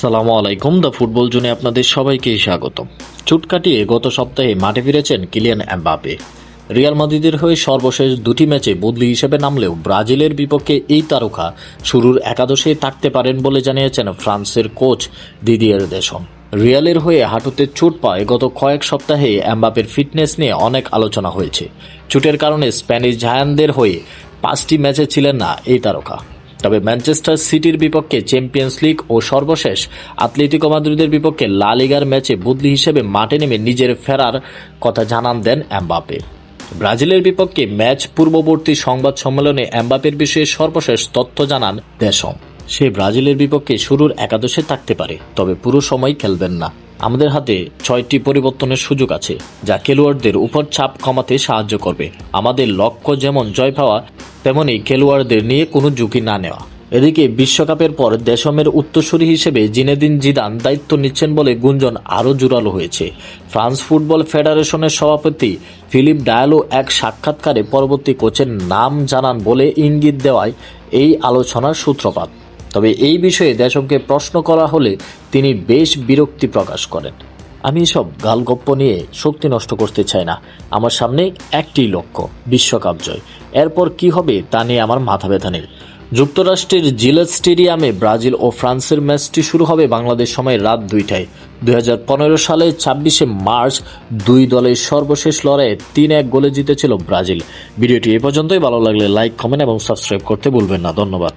সালামু আলাইকুম। The football জোনে আপনাদের সবাইকে স্বাগতম। চোট কাটিয়ে গত সপ্তাহে মাঠে ফিরেছেন কিলিয়ান এমবাপে। রিয়াল মাদ্রিদের হয়ে সর্বশেষ দুটি ম্যাচে বদলি হিসেবে নামলেও ব্রাজিলের বিপক্ষে এই তারকা শুরুর একাদশে থাকতে পারেন বলে জানিয়েছেন ফ্রান্সের কোচ দিদিয়ের দেশম। রিয়ালের হয়ে হাঁটুতে চোট পায় গত কয়েক সপ্তাহে এমবাপের ফিটনেস নিয়ে অনেক আলোচনা হয়েছে। চোটের কারণে স্প্যানিশ জায়ান্টদের হয়ে 5টি ম্যাচে ছিলেন না এই তারকা। তবে ম্যানচেস্টার সিটির বিপক্ষে চ্যাম্পিয়ন্স লিগ ও সর্বশেষ আতলেতিকো মাদ্রিদের বিপক্ষে লা লিগার ম্যাচে বদলি হিসেবে মাঠে নেমে নিজের ফেরার কথা জানান দেন এমবাপে। ব্রাজিলের বিপক্ষে ম্যাচ পূর্ববর্তী সংবাদ সম্মেলনে এমবাপের বিষয়ে সর্বশেষ তথ্য জানান দেশম। সে ব্রাজিলের বিপক্ষে শুরুর একাদশে থাকতে পারে, তবে পুরো সময় খেলবেন না। আমাদের হাতে 6টি পরিবর্তনের সুযোগ আছে, যা খেলোয়াড়দের উপর চাপ কমাতে সাহায্য করবে। আমাদের লক্ষ্য যেমন জয় পাওয়া, তেমনি খেলোয়াড়দের নিয়ে কোনো ঝুঁকি না নেওয়া। এদিকে বিশ্বকাপের পর দেশমের উত্তরসূরি হিসেবে জিনেদিন জিদান দায়িত্ব নিচ্ছেন বলে গুঞ্জন আরও জোরালো হয়েছে। ফ্রান্স ফুটবল ফেডারেশনের সভাপতি ফিলিপ ডায়ালো এক সাক্ষাৎকারে পরবর্তী কোচের নাম জানান বলে ইঙ্গিত দেওয়ায় এই আলোচনার সূত্রপাত। তবে এই বিষয়ে দেশমকে প্রশ্ন করা হলে তিনি বেশ বিরক্তি প্রকাশ করেন। আমি সব গালগপ্প নিয়ে শক্তি নষ্ট করতে চাই না। আমার সামনে একটি লক্ষ্য, বিশ্বকাপ জয়। এরপর কি হবে তা নিয়ে আমার মাথা ব্যথা নেই। যুক্তরাষ্ট্রের জিলেট স্টেডিয়ামে ব্রাজিল ও ফ্রান্সের ম্যাচটি শুরু হবে বাংলাদেশ সময় রাত 2টায়। 2015 সালে 26শে মার্চ দুই দলের সর্বশেষ লড়াইয়ে 3-1 গোলে জিতেছিল ব্রাজিল। ভিডিওটি এ পর্যন্তই। ভালো লাগলে লাইক, কমেন্ট এবং সাবস্ক্রাইব করতে ভুলবেন না। ধন্যবাদ।